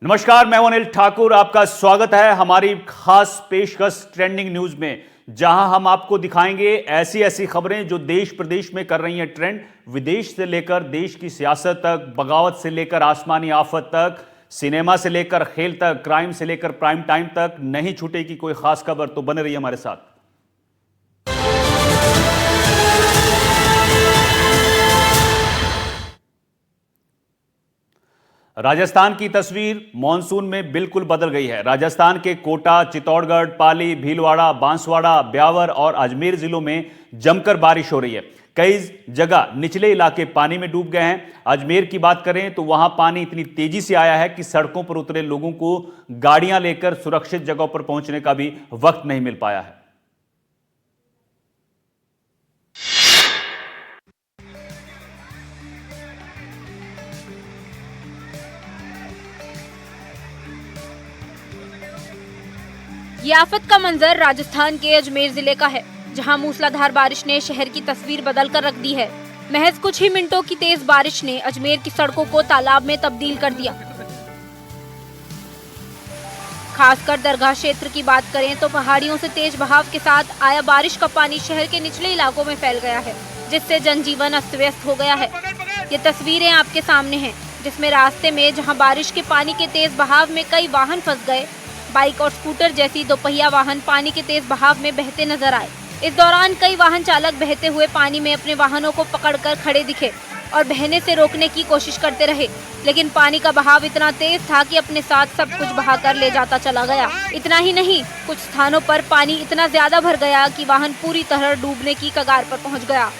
नमस्कार, मैं हूं अनिल ठाकुर। आपका स्वागत है हमारी खास पेशकश ट्रेंडिंग न्यूज में, जहां हम आपको दिखाएंगे ऐसी ऐसी खबरें जो देश प्रदेश में कर रही हैं ट्रेंड। विदेश से लेकर देश की सियासत तक, बगावत से लेकर आसमानी आफत तक, सिनेमा से लेकर खेल तक, क्राइम से लेकर प्राइम टाइम तक, नहीं छूटेगी कोई खास खबर। तो बने रहिए हमारे साथ। राजस्थान की तस्वीर मॉनसून में बिल्कुल बदल गई है। राजस्थान के कोटा, चित्तौड़गढ़, पाली, भीलवाड़ा, बांसवाड़ा, ब्यावर और अजमेर जिलों में जमकर बारिश हो रही है। कई जगह निचले इलाके पानी में डूब गए हैं। अजमेर की बात करें तो वहां पानी इतनी तेजी से आया है कि सड़कों पर उतरे लोगों को गाड़ियां लेकर सुरक्षित जगहों पर पहुंचने का भी वक्त नहीं मिल पाया है। ये आफत का मंजर राजस्थान के अजमेर जिले का है, जहां मूसलाधार बारिश ने शहर की तस्वीर बदल कर रख दी है। महज कुछ ही मिनटों की तेज बारिश ने अजमेर की सड़कों को तालाब में तब्दील कर दिया। खासकर दरगाह क्षेत्र की बात करें तो पहाड़ियों से तेज बहाव के साथ आया बारिश का पानी शहर के निचले इलाकों में फैल गया है, जिससे जनजीवन अस्त व्यस्त हो गया है। ये तस्वीरें आपके सामने हैं, जिसमें रास्ते में जहां बारिश के पानी के तेज बहाव में कई वाहन फंस गए। बाइक और स्कूटर जैसी दोपहिया वाहन पानी के तेज बहाव में बहते नजर आए। इस दौरान कई वाहन चालक बहते हुए पानी में अपने वाहनों को पकड़कर खड़े दिखे और बहने से रोकने की कोशिश करते रहे, लेकिन पानी का बहाव इतना तेज था कि अपने साथ सब कुछ बहाकर ले जाता चला गया। इतना ही नहीं, कुछ स्थानों पर पानी इतना ज्यादा भर गया कि वाहन पूरी तरह डूबने की कगार पर पहुंच गया।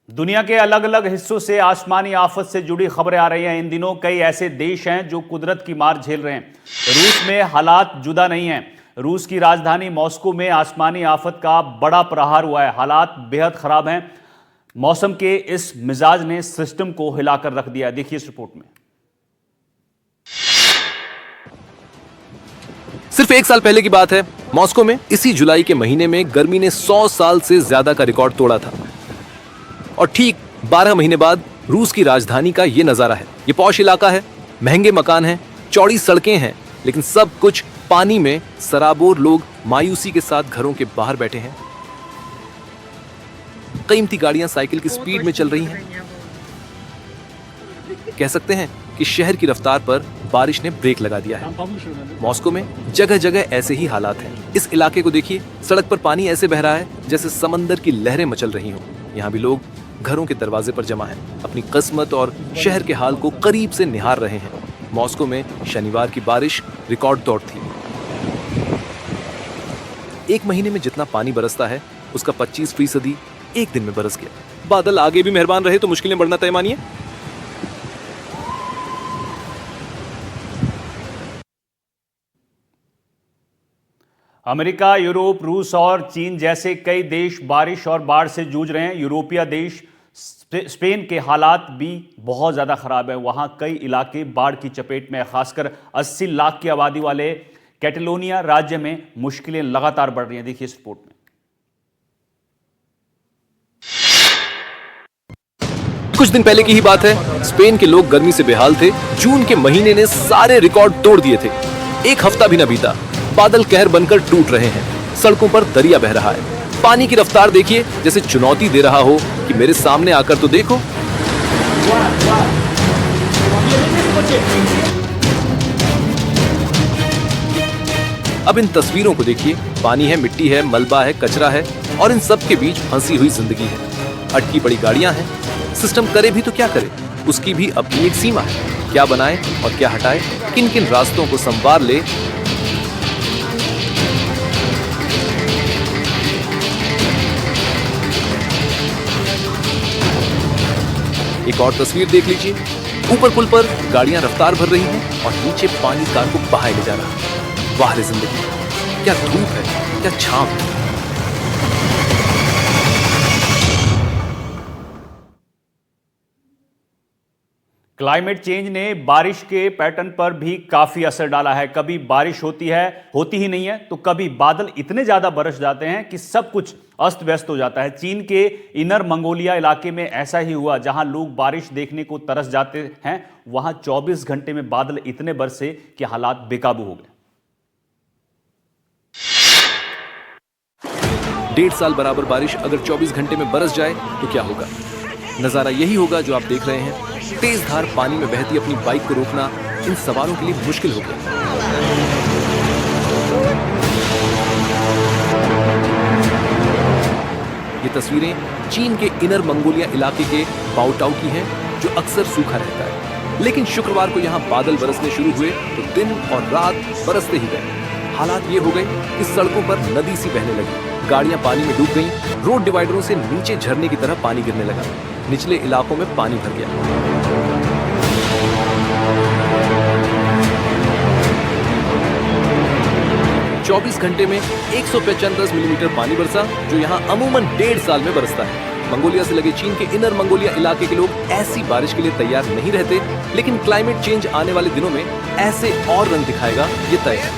दुनिया के अलग अलग हिस्सों से आसमानी आफत से जुड़ी खबरें आ रही हैं। इन दिनों कई ऐसे देश हैं जो कुदरत की मार झेल रहे हैं। रूस में हालात जुदा नहीं हैं। रूस की राजधानी मॉस्को में आसमानी आफत का बड़ा प्रहार हुआ है। हालात बेहद खराब हैं। मौसम के इस मिजाज ने सिस्टम को हिलाकर रख दिया। देखिए इस रिपोर्ट में। सिर्फ एक साल पहले की बात है, मॉस्को में इसी जुलाई के महीने में गर्मी ने 100 साल से ज्यादा का रिकॉर्ड तोड़ा था। और ठीक 12 महीने बाद रूस की राजधानी का ये नजारा है। ये पॉश इलाका है, महंगे मकान हैं, चौड़ी सड़कें हैं, लेकिन सब कुछ पानी में सराबोर। लोग मायूसी के साथ घरों के बाहर बैठे हैं। कीमती गाड़ियां साइकिल की स्पीड में चल रही हैं। कह सकते हैं कि शहर की रफ्तार पर बारिश ने ब्रेक लगा दिया है। मॉस्को में जगह जगह ऐसे ही हालात हैं। इस इलाके को देखिए, सड़क पर पानी ऐसे बह रहा है जैसे समंदर की लहरें मचल रही हों। यहाँ भी लोग घरों के दरवाजे पर जमा हैं, अपनी किस्मत और शहर के हाल को करीब से निहार रहे हैं। मॉस्को में शनिवार की बारिश रिकॉर्ड तोड़ थी। एक महीने में जितना पानी बरसता है, उसका 25% एक दिन में बरस गया। बादल आगे भी मेहरबान रहे तो मुश्किलें बढ़ना तय मानिए। अमेरिका, यूरोप, रूस और चीन जैसे कई देश बारिश और बाढ़ से जूझ रहे हैं। यूरोपीय देश स्पेन के हालात भी बहुत ज़्यादा ख़राब है। वहाँ कई इलाके बाढ़ की चपेट में है। खासकर 80 लाख की आबादी वाले कैटलोनिया राज्य में मुश्किलें लगातार बढ़ रही हैं। देखिए इस रिपोर्ट में। कुछ दिन पहले की ही बात है, स्पेन के लोग गर्मी से बेहाल थे। जून के महीने ने सारे रिकॉर्ड तोड़ दिए थे। एक हफ्ता भी न बीता, बादल कहर बनकर टूट रहे हैं। सड़कों पर दरिया बह रहा है। पानी की रफ्तार देखिए, जैसे चुनौती दे रहा हो कि मेरे सामने आकर तो देखो। अब इन तस्वीरों को देखिए। पानी है, मिट्टी है, मलबा है, कचरा है, और इन सब के बीच फंसी हुई जिंदगी है। अटकी पड़ी गाड़ियां हैं। सिस्टम करे भी तो क्या करे, उसकी भी अपनी एक सीमा है। क्या बनाए और क्या हटाए, किन किन रास्तों को संवार ले। एक और तस्वीर देख लीजिए। ऊपर पुल पर गाड़ियां रफ्तार भर रही हैं और नीचे पानी कार को बहाए ले जा रहा है। वाह रे जिंदगी, क्या धूप है, क्या छांव है। क्लाइमेट चेंज ने बारिश के पैटर्न पर भी काफी असर डाला है। कभी बारिश होती ही नहीं है, तो कभी बादल इतने ज्यादा बरस जाते हैं कि सब कुछ अस्त व्यस्त हो जाता है। चीन के इनर मंगोलिया इलाके में ऐसा ही हुआ, जहां लोग बारिश देखने को तरस जाते हैं। वहां 24 घंटे में बादल इतने बरसे कि हालात बेकाबू हो गए। 1.5 साल बराबर बारिश अगर 24 घंटे में बरस जाए तो क्या होगा? नजारा यही होगा जो आप देख रहे हैं। तेज धार पानी में बहती अपनी बाइक को रोकना इन सवारों के लिए मुश्किल हो गया। ये तस्वीरें चीन के इनर मंगोलिया इलाके के बाओटाओ की हैं, जो अक्सर सूखा रहता है। लेकिन शुक्रवार को यहाँ बादल बरसने शुरू हुए तो दिन और रात बरसते ही गए। हालात ये हो गए कि सड़कों पर नदी सी बहने लगी, गाड़ियां पानी में डूब गईं, रोड डिवाइडरों से नीचे झरने की तरह पानी गिरने लगा, निचले इलाकों में पानी भर गया। चौबीस घंटे में 155 मिलीमीटर पानी बरसा, जो यहाँ अमूमन 1.5 साल में बरसता है। मंगोलिया से लगे चीन के इनर मंगोलिया इलाके के लोग ऐसी बारिश के लिए तैयार नहीं रहते, लेकिन क्लाइमेट चेंज आने वाले दिनों में ऐसे और रंग दिखाएगा, ये तय है।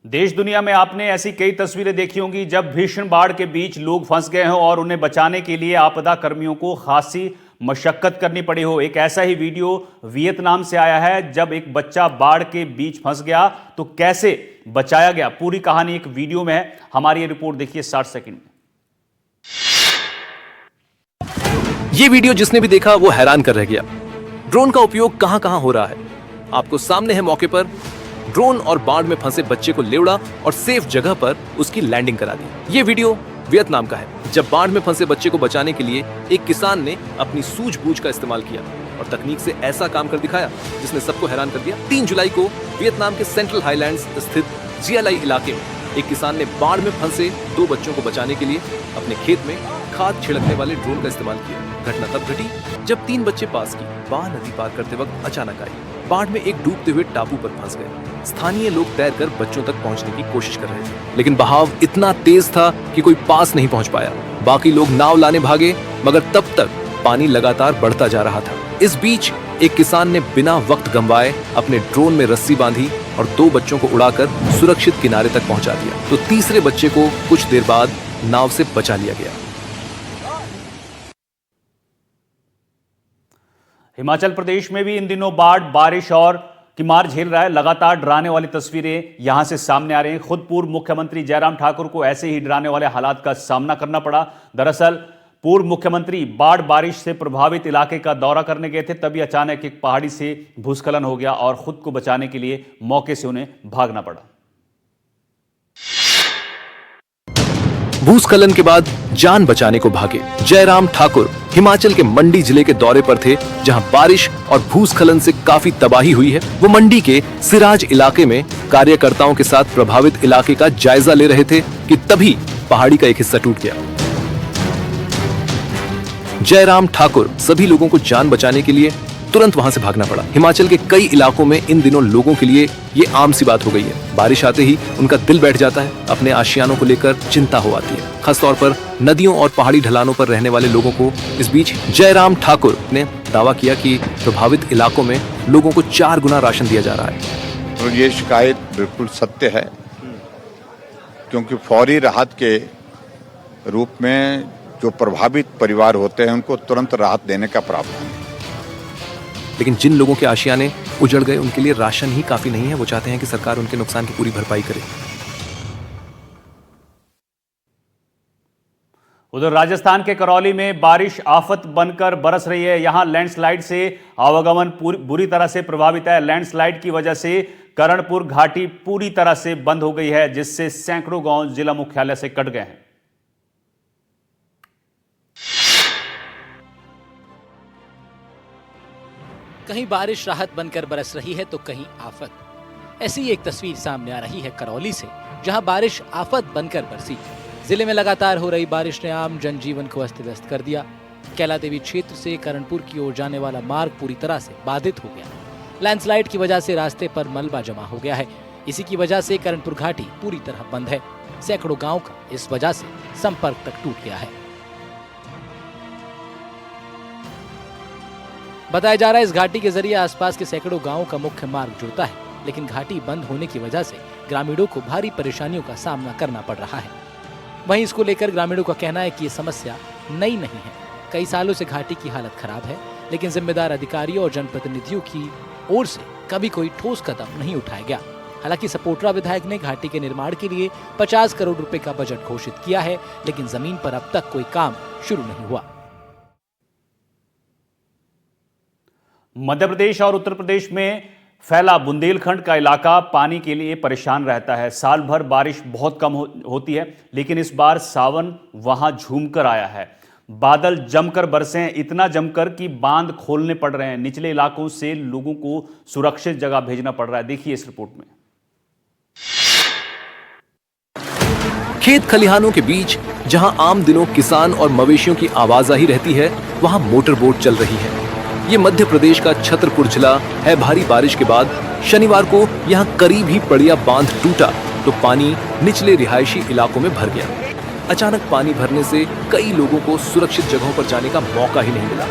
देश दुनिया में आपने ऐसी कई तस्वीरें देखी होंगी जब भीषण बाढ़ के बीच लोग फंस गए हों और उन्हें बचाने के लिए आपदा कर्मियों को खासी मशक्कत करनी पड़ी हो। एक ऐसा ही वीडियो वियतनाम से आया है, जब एक बच्चा बाढ़ के बीच फंस गया तो कैसे बचाया गया। पूरी कहानी एक वीडियो में है, हमारी ये रिपोर्ट देखिए 60 सेकंड में। ये वीडियो जिसने भी देखा वो हैरान कर रह गया। ड्रोन का उपयोग कहां कहां हो रहा है, आपको सामने है। मौके पर ड्रोन और बाढ़ में फंसे बच्चे को लेवड़ा और सेफ जगह पर उसकी लैंडिंग करा दी। ये वीडियो वियतनाम का है, जब बाढ़ में फंसे बच्चे को बचाने के लिए एक किसान ने अपनी सूझबूझ का इस्तेमाल किया और तकनीक से ऐसा काम कर दिखाया जिसने सबको हैरान कर दिया। 3 जुलाई को वियतनाम के सेंट्रल हाईलैंड्स स्थित जियालाई इलाके में एक किसान ने बाढ़ में फंसे 2 बच्चों को बचाने के लिए अपने खेत में खाद छिड़कने वाले ड्रोन का इस्तेमाल किया। घटना तब घटी जब 3 बच्चे पास की बाह नदी पार करते वक्त अचानक आई। बाढ़ में एक डूबते हुए टापू पर फंस गए। स्थानीय लोग तैरकर बच्चों तक पहुंचने की कोशिश कर रहे थे, लेकिन बहाव इतना तेज था कि कोई पास नहीं पहुंच पाया। बाकी लोग नाव लाने भागे, मगर तब तक पानी लगातार बढ़ता जा रहा था। इस बीच एक किसान ने बिना वक्त गंवाए अपने ड्रोन में रस्सी बांधी और 2 बच्चों को उड़ाकर सुरक्षित किनारे तक पहुंचा दिया, तो तीसरे बच्चे को कुछ देर बाद नाव से बचा लिया गया। हिमाचल प्रदेश में भी इन दिनों बाढ़, बारिश और की मार झेल रहा है। लगातार डराने वाली तस्वीरें यहां से सामने आ रही हैं। खुद पूर्व मुख्यमंत्री जयराम ठाकुर को ऐसे ही डराने वाले हालात का सामना करना पड़ा। दरअसल पूर्व मुख्यमंत्री बाढ़ बारिश से प्रभावित इलाके का दौरा करने गए थे, तभी अचानक एक पहाड़ी से भूस्खलन हो गया और खुद को बचाने के लिए मौके से उन्हें भागना पड़ा। भूस्खलन के बाद जान बचाने को भागे जयराम ठाकुर हिमाचल के मंडी जिले के दौरे पर थे, जहां बारिश और भूस्खलन से काफी तबाही हुई है। वो मंडी के सिराज इलाके में कार्यकर्ताओं के साथ प्रभावित इलाके का जायजा ले रहे थे कि तभी पहाड़ी का एक हिस्सा टूट गया। जयराम ठाकुर सभी लोगों को जान बचाने के लिए तुरंत वहां से भागना पड़ा। हिमाचल के कई इलाकों में इन दिनों लोगों के लिए ये आम सी बात हो गई है। बारिश आते ही उनका दिल बैठ जाता है, अपने आशियानों को लेकर चिंता हो आती है, खासतौर पर नदियों और पहाड़ी ढलानों पर रहने वाले लोगों को। इस बीच जयराम ठाकुर ने दावा किया कि प्रभावित इलाकों में लोगों को 4 गुना राशन दिया जा रहा है। तो ये शिकायत बिल्कुल सत्य है, क्योंकि फौरी राहत के रूप में जो प्रभावित परिवार होते हैं उनको तुरंत राहत देने का प्रावधान है। लेकिन जिन लोगों के आशियाने उजड़ गए उनके लिए राशन ही काफी नहीं है। वो चाहते हैं कि सरकार उनके नुकसान की पूरी भरपाई करे। उधर राजस्थान के करौली में बारिश आफत बनकर बरस रही है। यहां लैंडस्लाइड से आवागमन बुरी तरह से प्रभावित है। लैंडस्लाइड की वजह से करणपुर घाटी पूरी तरह से बंद हो गई है, जिससे सैकड़ों गांव जिला मुख्यालय से कट गए हैं। कहीं बारिश राहत बनकर बरस रही है तो कहीं आफत। ऐसी एक तस्वीर सामने आ रही है करौली से, जहां बारिश आफत बनकर बरसी। जिले में लगातार हो रही बारिश ने आम जनजीवन को अस्त व्यस्त कर दिया। कैला देवी क्षेत्र से करणपुर की ओर जाने वाला मार्ग पूरी तरह से बाधित हो गया। लैंडस्लाइड की वजह से रास्ते पर मलबा जमा हो गया है। इसी की वजह से करणपुर घाटी पूरी तरह बंद है। सैकड़ों गाँव का इस वजह से संपर्क तक टूट गया है। बताया जा रहा है इस घाटी के जरिए आसपास के सैकड़ों गांवों का मुख्य मार्ग जुड़ता है, लेकिन घाटी बंद होने की वजह से ग्रामीणों को भारी परेशानियों का सामना करना पड़ रहा है। वहीं इसको लेकर ग्रामीणों का कहना है कि ये समस्या नई नहीं है, कई सालों से घाटी की हालत खराब है, लेकिन जिम्मेदार अधिकारियों और जनप्रतिनिधियों की ओर से कभी कोई ठोस कदम नहीं उठाया गया। हालांकि सपोट्रा विधायक ने घाटी के निर्माण के लिए 50 करोड़ रुपए का बजट घोषित किया है, लेकिन जमीन पर अब तक कोई काम शुरू नहीं हुआ। मध्य प्रदेश और उत्तर प्रदेश में फैला बुंदेलखंड का इलाका पानी के लिए परेशान रहता है। साल भर बारिश बहुत कम होती है, लेकिन इस बार सावन वहां झूमकर आया है। बादल जमकर बरसे हैं, इतना जमकर कि बांध खोलने पड़ रहे हैं। निचले इलाकों से लोगों को सुरक्षित जगह भेजना पड़ रहा है। देखिए इस रिपोर्ट में। खेत खलिहानों के बीच जहां आम दिनों किसान और मवेशियों की आवाजाही रहती है, वहां मोटर बोट चल रही है। ये मध्य प्रदेश का छतरपुर जिला है। भारी बारिश के बाद शनिवार को यहाँ करीब ही पड़िया बांध टूटा तो पानी निचले रिहायशी इलाकों में भर गया। अचानक पानी भरने से कई लोगों को सुरक्षित जगहों पर जाने का मौका ही नहीं मिला।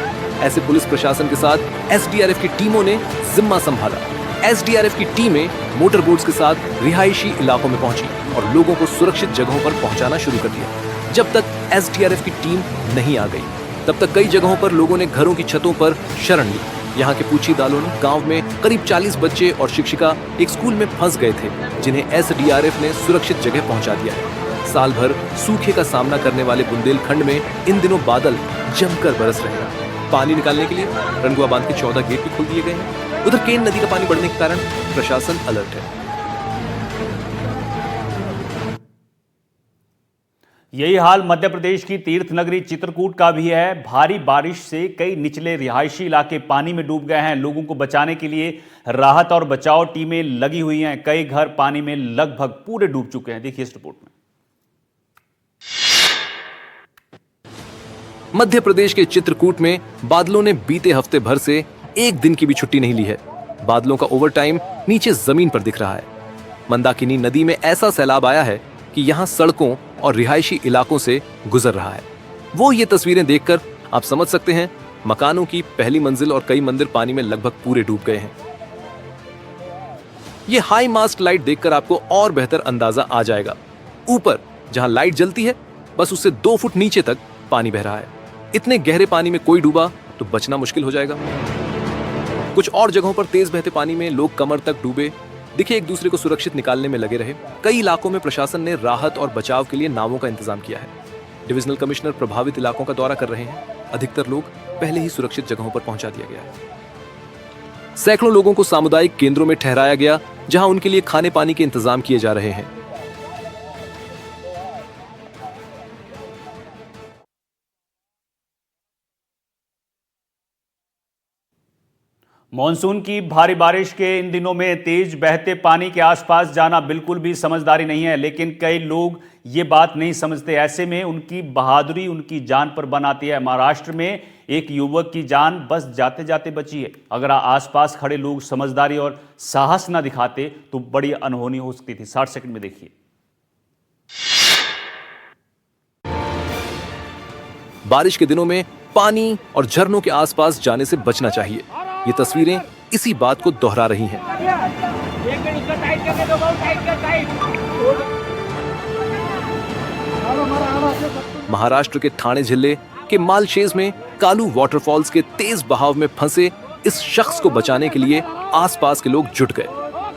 ऐसे पुलिस प्रशासन के साथ एसडीआरएफ की टीमों ने जिम्मा संभाला। एसडीआरएफ की टीमें मोटर बोट्स के साथ रिहायशी इलाकों में पहुंची और लोगों को सुरक्षित जगहों पर पहुंचाना शुरू कर दिया। जब तक एसडीआरएफ की टीम नहीं आ गई, तब तक कई जगहों पर लोगों ने घरों की छतों पर शरण ली। यहाँ के पूछी दालोन गांव में करीब 40 बच्चे और शिक्षिका एक स्कूल में फंस गए थे, जिन्हें एसडीआरएफ ने सुरक्षित जगह पहुंचा दिया है। साल भर सूखे का सामना करने वाले बुंदेलखंड में इन दिनों बादल जमकर बरस रहे हैं। पानी निकालने के लिए रनगुआ बांध के 14 गेट भी खोल दिए गए हैं। उधर केन नदी का पानी बढ़ने के कारण प्रशासन अलर्ट है। यही हाल मध्य प्रदेश की तीर्थ नगरी चित्रकूट का भी है। भारी बारिश से कई निचले रिहायशी इलाके पानी में डूब गए हैं। लोगों को बचाने के लिए राहत और बचाव टीमें लगी हुई हैं। कई घर पानी में लगभग पूरे डूब चुके हैं। देखिए इस रिपोर्ट में। मध्य प्रदेश के चित्रकूट में बादलों ने बीते हफ्ते भर से एक दिन की भी छुट्टी नहीं ली है। बादलों का ओवरटाइम नीचे जमीन पर दिख रहा है। मंदाकिनी नदी में ऐसा सैलाब आया है कि यहाँ सड़कों और रिहायशी इलाकों से गुजर रहा है। वो ये तस्वीरें देखकर आप समझ सकते हैं, मकानों की पहली मंजिल और कई मंदिर पानी में लगभग पूरे डूब गए हैं। ये हाई मास्ट लाइट देखकर आपको और बेहतर अंदाजा आ जाएगा। ऊपर जहां लाइट जलती है, बस उससे 2 फुट नीचे तक पानी बह रहा है। इतने गहरे पानी में कोई डूबा तो बचना मुश्किल हो जाएगा। कुछ और जगहों पर तेज बहते पानी में लोग कमर तक डूबे दिखे, एक दूसरे को सुरक्षित निकालने में लगे रहे। कई इलाकों में प्रशासन ने राहत और बचाव के लिए नावों का इंतजाम किया है। डिविजनल कमिश्नर प्रभावित इलाकों का दौरा कर रहे हैं। अधिकतर लोग पहले ही सुरक्षित जगहों पर पहुंचा दिया गया है। सैकड़ों लोगों को सामुदायिक केंद्रों में ठहराया गया, जहां उनके लिए खाने पानी के इंतजाम किए जा रहे हैं। मॉनसून की भारी बारिश के इन दिनों में तेज बहते पानी के आसपास जाना बिल्कुल भी समझदारी नहीं है, लेकिन कई लोग ये बात नहीं समझते। ऐसे में उनकी बहादुरी उनकी जान पर बन आती है। महाराष्ट्र में एक युवक की जान बस जाते जाते बची है। अगर आसपास खड़े लोग समझदारी और साहस न दिखाते तो बड़ी अनहोनी हो सकती थी। 60 सेकंड में देखिए। बारिश के दिनों में पानी और झरनों के आसपास जाने से बचना चाहिए। ये तस्वीरें इसी बात को दोहरा रही हैं। महाराष्ट्र के ठाणे जिले के मालशेज में कालू वाटरफॉल्स के तेज बहाव में फंसे इस शख्स को बचाने के लिए आसपास के लोग जुट गए।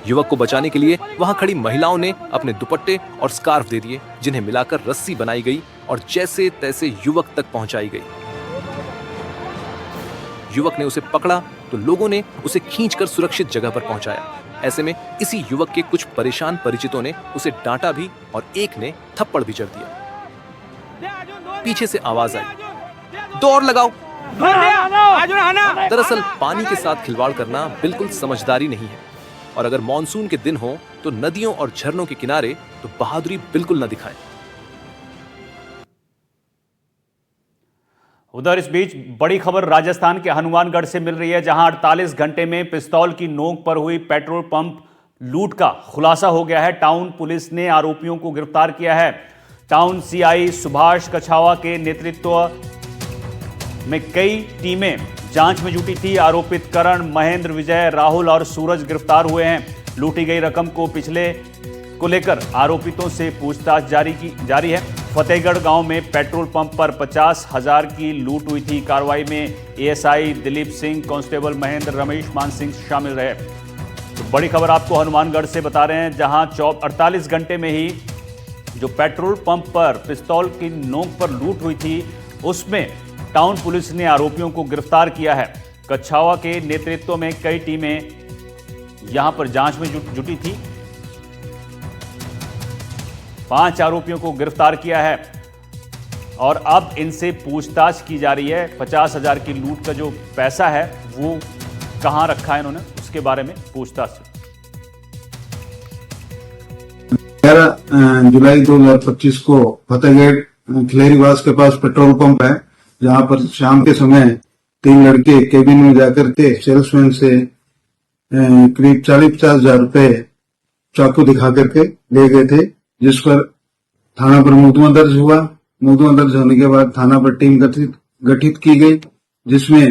युवक को बचाने के लिए वहां खड़ी महिलाओं ने अपने दुपट्टे और स्कार्फ दे दिए, जिन्हें मिलाकर रस्सी बनाई गई और जैसे तैसे युवक तक पहुंचाई गई। युवक ने उसे पकड़ा तो लोगों ने उसे खींचकर सुरक्षित जगह पर पहुंचाया। ऐसे में इसी युवक के कुछ परेशान परिचितों ने उसे डांटा भी और एक ने थप्पड़ भी जड़ दिया। पीछे से आवाज आई, दौड़ लगाओ। दरअसल पानी के साथ खिलवाड़ करना बिल्कुल समझदारी नहीं है, और अगर मॉनसून के दिन हो तो नदियों और झरनों के किनारे तो बहादुरी बिल्कुल न दिखाएं। उधर इस बीच बड़ी खबर राजस्थान के हनुमानगढ़ से मिल रही है, जहां 48 घंटे में पिस्तौल की नोक पर हुई पेट्रोल पंप लूट का खुलासा हो गया है। टाउन पुलिस ने आरोपियों को गिरफ्तार किया है। टाउन सीआई सुभाष कछावा के नेतृत्व में कई टीमें जांच में जुटी थी। आरोपित करण, महेंद्र, विजय, राहुल और सूरज गिरफ्तार हुए हैं। लूटी गई रकम को लेकर आरोपितों से पूछताछ जारी है। फतेहगढ़ गांव में पेट्रोल पंप पर 50,000 की लूट हुई थी। कार्रवाई में एएसआई दिलीप सिंह, कांस्टेबल महेंद्र, रमेश मान सिंह शामिल रहे। तो बड़ी खबर आपको हनुमानगढ़ से बता रहे हैं, जहां 48 घंटे में ही जो पेट्रोल पंप पर पिस्तौल की नोक पर लूट हुई थी, उसमें टाउन पुलिस ने आरोपियों को गिरफ्तार किया है। कच्छावा के नेतृत्व में कई टीमें यहां पर जांच में जुटी थी। 5 आरोपियों को गिरफ्तार किया है और अब इनसे पूछताछ की जा रही है। 50,000 की लूट का जो पैसा है वो कहां रखा है इन्होंने, उसके बारे में पूछताछ। 11 जुलाई 2025 को फतेहगढ़ खिलेरीवास के पास पेट्रोल पंप है, जहां पर शाम के समय 3 लड़के केबिन में जाकर के सेल्समैन से करीब 40-50 हजार रुपए चाकू दिखा करके ले गए थे, जिस पर थाना पर मुकदमा दर्ज हुआ। मुकदमा दर्ज होने के बाद थाना पर टीम गठित की गई, जिसमें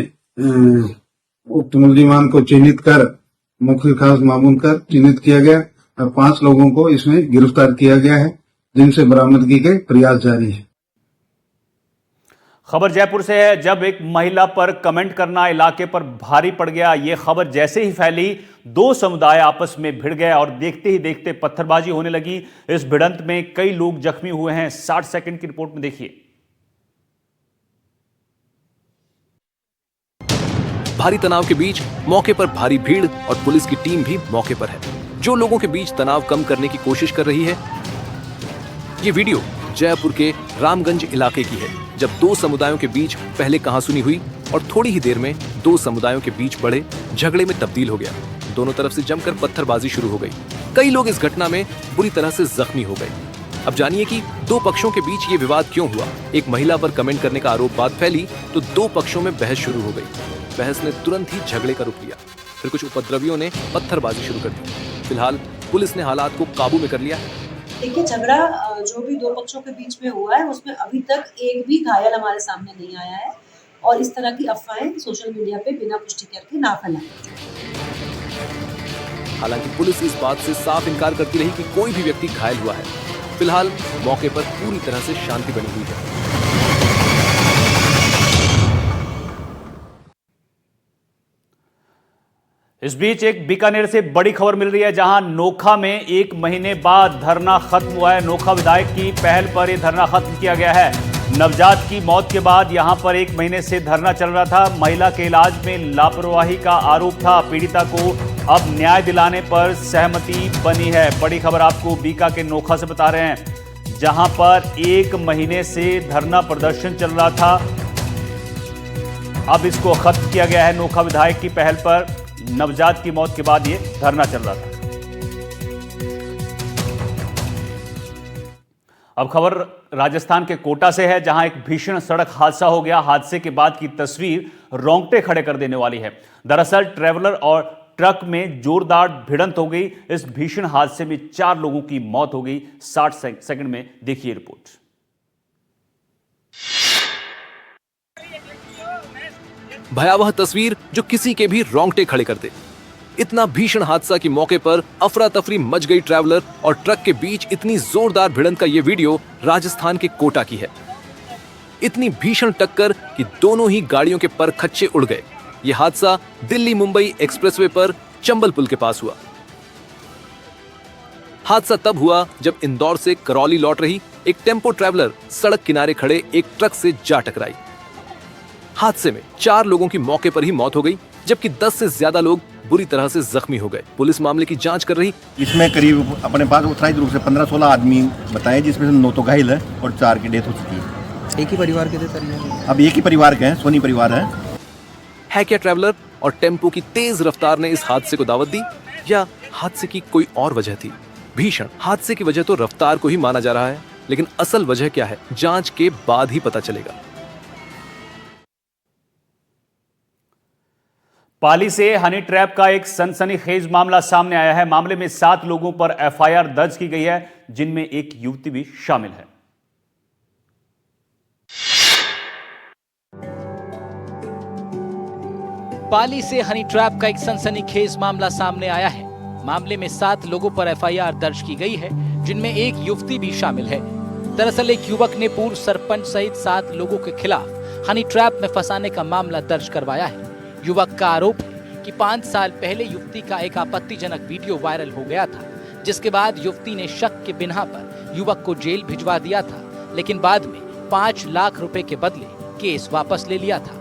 उक्त मुलजिमान को चिन्हित कर मुख्य खास मामूल कर चिन्हित किया गया और 5 लोगों को इसमें गिरफ्तार किया गया है, जिनसे बरामदगी के प्रयास जारी है। खबर जयपुर से है। जब एक महिला पर कमेंट करना इलाके पर भारी पड़ गया। यह खबर जैसे ही फैली, 2 समुदाय आपस में भिड़ गए और देखते ही देखते पत्थरबाजी होने लगी। इस भिड़ंत में कई लोग जख्मी हुए हैं। 60 सेकंड की रिपोर्ट में देखिए। भारी तनाव के बीच मौके पर भारी भीड़ और पुलिस की टीम भी मौके पर है, जो लोगों के बीच तनाव कम करने की कोशिश कर रही है। ये वीडियो जयपुर के रामगंज इलाके की है, जब 2 समुदायों के बीच पहले कहासुनी हुई और थोड़ी ही देर में 2 समुदायों के बीच बड़े झगड़े में तब्दील हो गया। दोनों तरफ से जमकर पत्थरबाजी शुरू हो गई। कई लोग इस घटना में बुरी तरह से जख्मी हो गए। अब जानिए कि 2 पक्षों के बीच ये विवाद क्यों हुआ। एक महिला पर कमेंट करने का आरोप बात फैली तो 2 पक्षों में बहस शुरू हो गई। बहस ने तुरंत ही झगड़े का रुख लिया। फिर कुछ उपद्रवियों ने पत्थरबाजी शुरू कर दी। फिलहाल पुलिस ने हालात को काबू में कर लिया। देखिए, झगड़ा जो भी 2 पक्षों के बीच में हुआ है, उसमें अभी तक एक भी घायल हमारे सामने नहीं आया है और इस तरह की अफवाहें सोशल मीडिया पे बिना पुष्टि करके ना फैलाएं। हालांकि पुलिस इस बात से साफ इनकार करती रही कि कोई भी व्यक्ति घायल हुआ है। फिलहाल मौके पर पूरी तरह से शांति बनी हुई है। इस बीच एक बीकानेर से बड़ी खबर मिल रही है, जहां नोखा में 1 महीने बाद धरना खत्म हुआ है। नोखा विधायक की पहल पर यह धरना खत्म किया गया है। नवजात की मौत के बाद यहां पर 1 महीने से धरना चल रहा था। महिला के इलाज में लापरवाही का आरोप था। पीड़िता को अब न्याय दिलाने पर सहमति बनी है। बड़ी खबर आपको बीका के नोखा से बता रहे हैं, जहां पर 1 महीने से धरना प्रदर्शन चल रहा था। अब इसको खत्म किया गया है। नोखा विधायक की पहल पर नवजात की मौत के बाद ये धरना चल रहा था। अब खबर राजस्थान के कोटा से है, जहां एक भीषण सड़क हादसा हो गया। हादसे के बाद की तस्वीर रोंगटे खड़े कर देने वाली है। दरअसल ट्रैवलर और ट्रक में जोरदार भिड़ंत हो गई। इस भीषण हादसे में 4 लोगों की मौत हो गई। 60 सेकंड में देखिए रिपोर्ट। भयावह तस्वीर जो किसी के भी रोंगटे खड़े कर दे। इतना भीषण हादसा कि मौके पर अफरा तफरी मच गई। ट्रैवलर और ट्रक के बीच इतनी जोरदार भिड़ंत का ये वीडियो राजस्थान के कोटा की है। इतनी भीषण टक्कर कि दोनों ही गाड़ियों के पर खच्चे उड़ गए। ये हादसा दिल्ली मुंबई एक्सप्रेसवे पर चंबल पुल के पास हुआ। हादसा तब हुआ जब इंदौर से करौली लौट रही एक टेम्पो ट्रैवलर सड़क किनारे खड़े एक ट्रक से जा टकराई। हादसे में 4 लोगों की मौके पर ही मौत हो गई, जबकि 10 से ज्यादा लोग बुरी तरह से जख्मी हो गए। पुलिस मामले की जांच कर रही। इसमें करीब अपने पास उत्साहित रूप से 15-16 आदमी बताए, जिसमें से 9 तो घायल है और 4 की डेथ हो चुकी है। एक ही परिवार के थे सर? अब एक ही परिवार के हैं, सोनी परिवार है क्या ट्रैवलर और टेम्पो की तेज रफ्तार ने इस हादसे को दावत दी, या हादसे की कोई और वजह थी? भीषण हादसे की वजह तो रफ्तार को ही माना जा रहा है, लेकिन असल वजह क्या है, जांच के बाद ही पता चलेगा। पाली से हनी ट्रैप का एक सनसनीखेज मामला सामने आया है। मामले में 7 लोगों पर एफआईआर दर्ज की गई है, जिनमें एक युवती भी शामिल है। पाली से हनी ट्रैप का एक सनसनीखेज मामला सामने आया है। मामले में 7 लोगों पर एफआईआर दर्ज की गई है, जिनमें एक युवती भी शामिल है। दरअसल एक युवक ने पूर्व सरपंच सहित 7 लोगों के खिलाफ हनी ट्रैप में फंसाने का मामला दर्ज करवाया है। युवक का आरोप है कि 5 साल पहले युवती का एक आपत्तिजनक वीडियो वायरल हो गया था, जिसके बाद युवती ने शक के बिना पर युवक को जेल भिजवा दिया था, लेकिन बाद में 5 लाख रुपए के बदले केस वापस ले लिया था।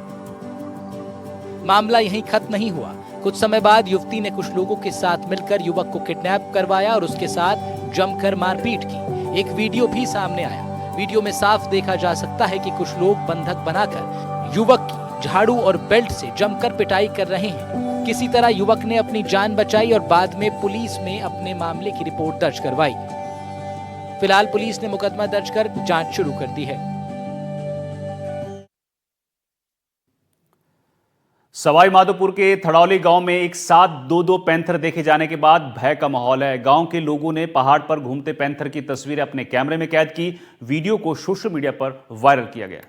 मामला यहीं खत्म नहीं हुआ। कुछ समय बाद युवती ने कुछ लोगों के साथ मिलकर युवक को किडनैप करवाया और उसके साथ जमकर मारपीट की। एक वीडियो भी सामने आया। वीडियो में साफ देखा जा सकता है कि कुछ लोग बंधक बनाकर युवक की झाड़ू और बेल्ट से जमकर पिटाई कर रहे हैं। किसी तरह युवक ने अपनी जान बचाई और बाद में पुलिस में अपने मामले की रिपोर्ट दर्ज करवाई। फिलहाल पुलिस ने मुकदमा दर्ज कर जांच शुरू कर दी है। सवाई माधोपुर के थड़ौली गांव में एक साथ 2 पैंथर देखे जाने के बाद भय का माहौल है। गांव के लोगों ने पहाड़ पर घूमते पैंथर की तस्वीरें अपने कैमरे में कैद की। वीडियो को सोशल मीडिया पर वायरल किया गया।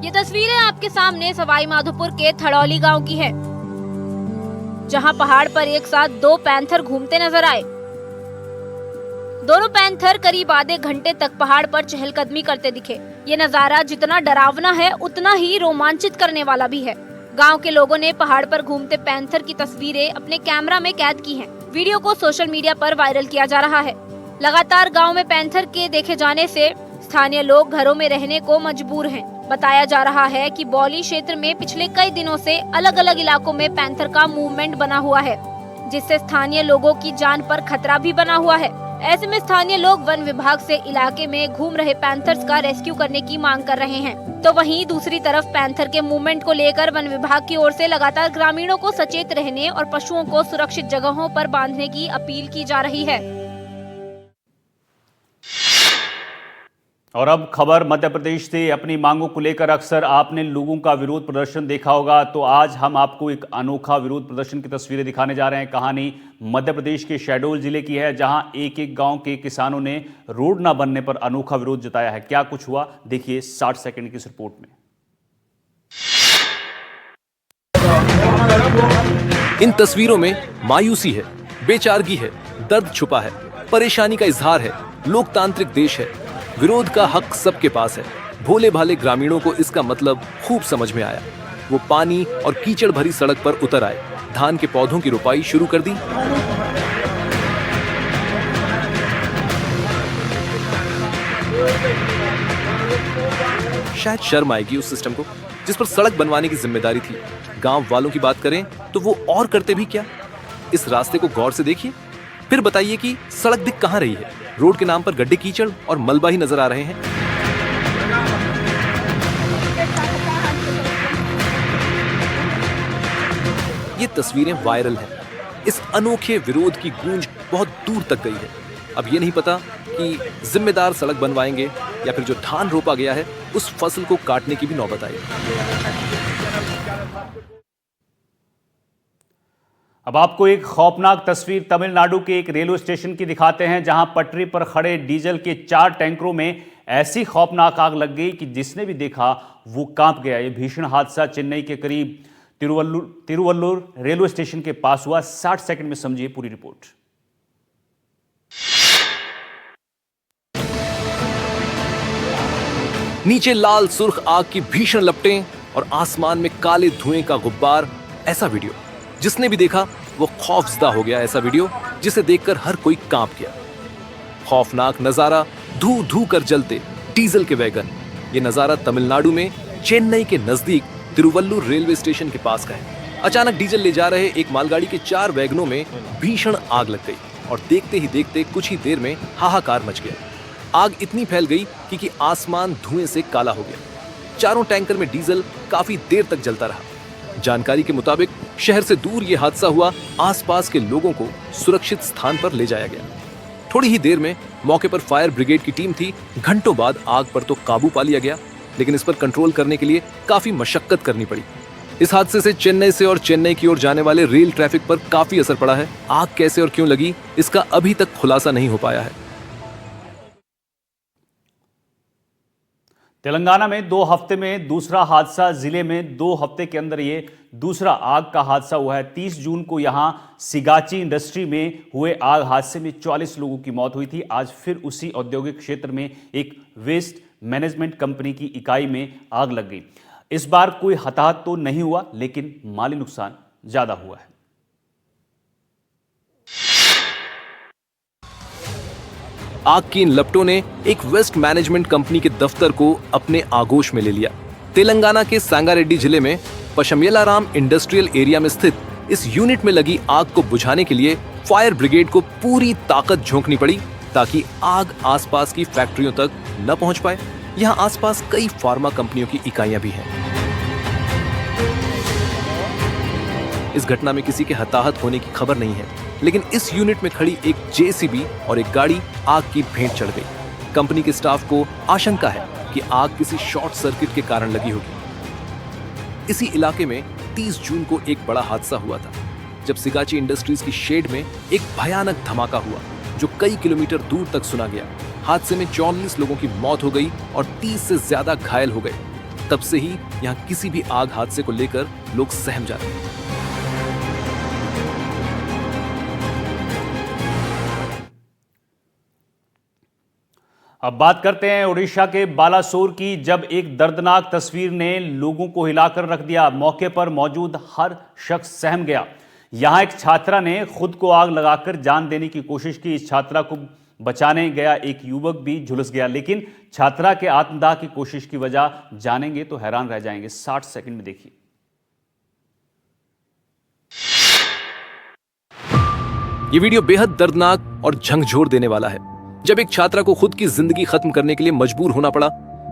ये तस्वीरें आपके सामने सवाई माधोपुर के थड़ौली गांव की है, जहां पहाड़ पर एक साथ 2 पैंथर घूमते नजर आए। दोनों पैंथर करीब आधे घंटे तक पहाड़ पर चहलकदमी करते दिखे। ये नजारा जितना डरावना है उतना ही रोमांचित करने वाला भी है। गांव के लोगों ने पहाड़ पर घूमते पैंथर की तस्वीरें अपने कैमरा में कैद की हैं। वीडियो को सोशल मीडिया पर वायरल किया जा रहा है। लगातार गांव में पैंथर के देखे जाने से स्थानीय लोग घरों में रहने को मजबूर हैं। बताया जा रहा है कि बौली क्षेत्र में पिछले कई दिनों से अलग अलग इलाकों में पैंथर का मूवमेंट बना हुआ है, जिससे स्थानीय लोगों की जान पर खतरा भी बना हुआ है। ऐसे में स्थानीय लोग वन विभाग से इलाके में घूम रहे पैंथर्स का रेस्क्यू करने की मांग कर रहे हैं। तो वहीं दूसरी तरफ पैंथर के मूवमेंट को लेकर वन विभाग की ओर से लगातार ग्रामीणों को सचेत रहने और पशुओं को सुरक्षित जगहों पर बांधने की अपील की जा रही है। और अब खबर मध्य प्रदेश से। अपनी मांगों को लेकर अक्सर आपने लोगों का विरोध प्रदर्शन देखा होगा, तो आज हम आपको एक अनोखा विरोध प्रदर्शन की तस्वीरें दिखाने जा रहे हैं। कहानी मध्य प्रदेश के शहडोल जिले की है, जहां एक गांव के किसानों ने रोड न बनने पर अनोखा विरोध जताया है। क्या कुछ हुआ, देखिए 60 सेकंड की इस रिपोर्ट में। इन तस्वीरों में मायूसी है, बेचारगी है, दर्द छुपा है, परेशानी का इजहार है। लोकतांत्रिक देश है, विरोध का हक सबके पास है। भोले भाले ग्रामीणों को इसका मतलब खूब समझ में आया। वो पानी और कीचड़ भरी सड़क पर उतर आए, धान के पौधों की रोपाई शुरू कर दी। शायद शर्म आएगी उस सिस्टम को जिस पर सड़क बनवाने की जिम्मेदारी थी। गांव वालों की बात करें तो वो और करते भी क्या। इस रास्ते को गौर से देखिए, फिर बताइए कि सड़क दिख कहां रही है। रोड के नाम पर गड्ढे, कीचड़ और मलबा ही नजर आ रहे हैं। ये तस्वीरें वायरल हैं। इस अनोखे विरोध की गूंज बहुत दूर तक गई है। अब ये नहीं पता कि जिम्मेदार सड़क बनवाएंगे या फिर जो धान रोपा गया है उस फसल को काटने की भी नौबत आई। अब आपको एक खौफनाक तस्वीर तमिलनाडु के एक रेलवे स्टेशन की दिखाते हैं, जहां पटरी पर खड़े डीजल के 4 टैंकरों में ऐसी खौफनाक आग लग गई कि जिसने भी देखा वो कांप गया। ये भीषण हादसा चेन्नई के करीब तिरुवल्लुर रेलवे स्टेशन के पास हुआ। 60 सेकंड में समझिए पूरी रिपोर्ट। नीचे लाल सुर्ख आग की भीषण लपटें और आसमान में काले धुएं का गुब्बार। ऐसा वीडियो जिसने भी देखा वो खौफजदा हो गया। ऐसा वीडियो जिसे देखकर हर कोई कांप गया। खौफनाक नजारा, धू धू कर जलते डीजल के वैगन। ये नजारा तमिलनाडु में चेन्नई के नजदीक तिरुवल्लुर रेलवे स्टेशन के पास का है। अचानक डीजल ले जा रहे एक मालगाड़ी के 4 वैगनों में भीषण आग लग गई और देखते ही देखते कुछ ही देर में हाहाकार मच गया। आग इतनी फैल गई कि आसमान धुएं से काला हो गया। चारों टैंकर में डीजल काफी देर तक जलता रहा। जानकारी के मुताबिक शहर से दूर यह हादसा हुआ। आसपास के लोगों को सुरक्षित स्थान पर ले जाया गया। थोड़ी ही देर में मौके पर फायर ब्रिगेड की टीम थी। घंटों बाद आग पर तो काबू पा लिया गया, लेकिन इस पर कंट्रोल करने के लिए काफी मशक्कत करनी पड़ी। इस हादसे से चेन्नई से और चेन्नई की ओर जाने वाले रेल ट्रैफिक पर काफी असर पड़ा है। आग कैसे और क्यों लगी, इसका अभी तक खुलासा नहीं हो पाया है। तेलंगाना में 2 हफ्ते में दूसरा हादसा। जिले में 2 हफ्ते के अंदर ये दूसरा आग का हादसा हुआ है। 30 जून को यहां सिगाची इंडस्ट्री में हुए आग हादसे में 44 लोगों की मौत हुई थी। आज फिर उसी औद्योगिक क्षेत्र में एक वेस्ट मैनेजमेंट कंपनी की इकाई में आग लग गई। इस बार कोई हताहत तो नहीं हुआ, लेकिन माली नुकसान ज्यादा हुआ है। आग की इन लपटों ने एक वेस्ट मैनेजमेंट कंपनी के दफ्तर को अपने आगोश में ले लिया। तेलंगाना के सांगारेड्डी जिले में पशम्यलाराम इंडस्ट्रियल एरिया में स्थित इस यूनिट में लगी आग को बुझाने के लिए फायर ब्रिगेड को पूरी ताकत झोंकनी पड़ी ताकि आग आसपास की फैक्ट्रियों तक न पहुंच पाए। यहां आसपास कई फार्मा कंपनियों की इकाइयां भी हैं। इस घटना में किसी के हताहत होने की खबर नहीं है, लेकिन इस यूनिट में खड़ी एक जेसीबी और एक गाड़ी आग की भेंट चढ़ गई। कंपनी के स्टाफ को आशंका है कि आग किसी शॉर्ट सर्किट के कारण लगी होगी। इसी इलाके में 30 जून को एक बड़ा हादसा हुआ था, जब सिगाची इंडस्ट्रीज की शेड में एक भयानक धमाका हुआ जो कई किलोमीटर दूर तक सुना गया। हादसे में 44 लोगों की मौत हो गई और 30 से ज्यादा घायल हो गए। तब से ही यहाँ किसी भी आग हादसे को लेकर लोग सहम जाते हैं। अब बात करते हैं उड़ीसा के बालासोर की, जब एक दर्दनाक तस्वीर ने लोगों को हिलाकर रख दिया। मौके पर मौजूद हर शख्स सहम गया। यहां एक छात्रा ने खुद को आग लगाकर जान देने की कोशिश की। इस छात्रा को बचाने गया एक युवक भी झुलस गया, लेकिन छात्रा के आत्मदाह की कोशिश की वजह जानेंगे तो हैरान रह जाएंगे। 60 सेकंड में देखिए। ये वीडियो बेहद दर्दनाक और झंझोर देने वाला है। जब एक छात्रा को खुद की जिंदगी खत्म करने के लिए मजबूर होना पड़ा।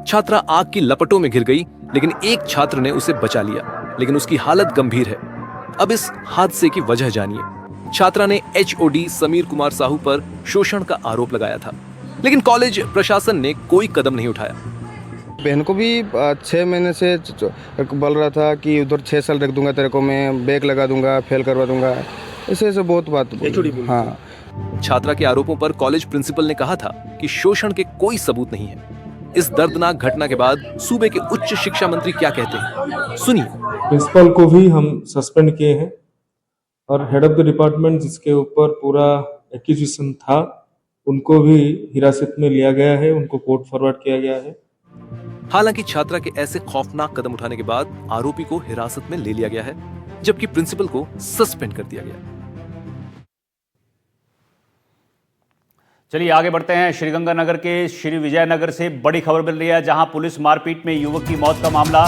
छात्रा आग की लपटों में घिर गई, लेकिन एक छात्र ने उसे बचा लिया, लेकिन उसकी हालत गंभीर है। अब इस हादसे की वजह जानिए। छात्रा ने HOD समीर कुमार साहू पर शोषण का आरोप लगाया था, लेकिन कॉलेज प्रशासन ने कोई कदम नहीं उठाया। बहन को भी 6 महीने से बोल रहा था कि उधर 6 साल रख दूंगा तेरे को, मैं बैक लगा दूंगा, फेल करवा दूंगा, ऐसे बहुत बात। हाँ, छात्रा के आरोपों पर कॉलेज प्रिंसिपल ने कहा था कि शोषण के कोई सबूत नहीं है। इस दर्दनाक घटना के बाद सूबे के उच्च शिक्षा मंत्री क्या कहते हैं, सुनिए। प्रिंसिपल को भी हम सस्पेंड किए हैं और हेड ऑफ द डिपार्टमेंट जिसके ऊपर पूरा एक्यूजिशन था, उनको भी हिरासत में लिया गया है, उनको कोर्ट फॉरवर्ड किया गया है। हालांकि छात्रा के ऐसे खौफनाक कदम उठाने के बाद आरोपी को हिरासत में ले लिया गया है, जबकि प्रिंसिपल को सस्पेंड कर दिया गया। चलिए आगे बढ़ते हैं। श्रीगंगानगर के श्री विजयनगर से बड़ी खबर मिल रही है, जहां पुलिस मारपीट में युवक की मौत का मामला।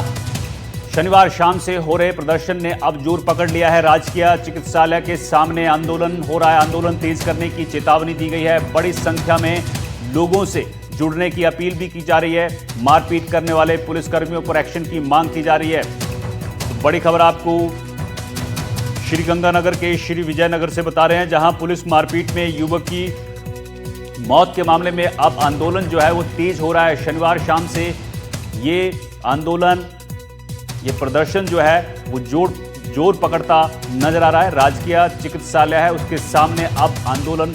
शनिवार शाम से हो रहे प्रदर्शन ने अब जोर पकड़ लिया है। राजकीय चिकित्सालय के सामने आंदोलन हो रहा है। आंदोलन तेज करने की चेतावनी दी गई है। बड़ी संख्या में लोगों से जुड़ने की अपील भी की जा रही है। मारपीट करने वाले पुलिसकर्मियों पर एक्शन की मांग की जा रही है। तो बड़ी खबर आपको श्रीगंगानगर के श्री विजयनगर से बता रहे हैं, जहां पुलिस मारपीट में युवक की मौत के मामले में अब आंदोलन जो है वो तेज हो रहा है। शनिवार शाम से ये आंदोलन, ये प्रदर्शन जो है वो जोर पकड़ता नजर आ रहा है। राजकीय चिकित्सालय है, उसके सामने अब आंदोलन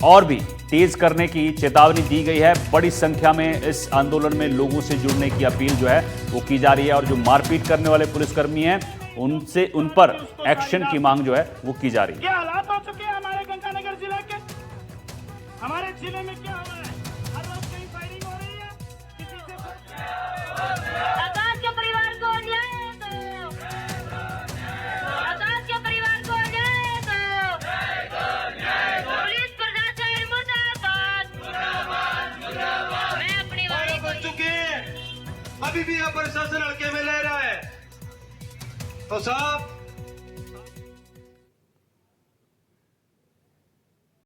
और भी तेज करने की चेतावनी दी गई है। बड़ी संख्या में इस आंदोलन में लोगों से जुड़ने की अपील जो है वो की जा रही है, और जो मारपीट करने वाले पुलिसकर्मी हैं उन पर एक्शन की मांग जो है वो की जा रही है। क्या हालात हो चुके हैं हमारे गंगानगर जिले के? हमारे जिले में क्या हो रहा है? हर रोज कहीं फायरिंग हो रही है, किसी से आकाश के परिवार को न्याय दो, आकाश के परिवार को न्याय दो, पुलिस प्रशासन मुर्दाबाद, मैं अपनी वाणी बन चुके हैं, अभी भी यह प्रशासन हल्के में ले रहा है। तो साहब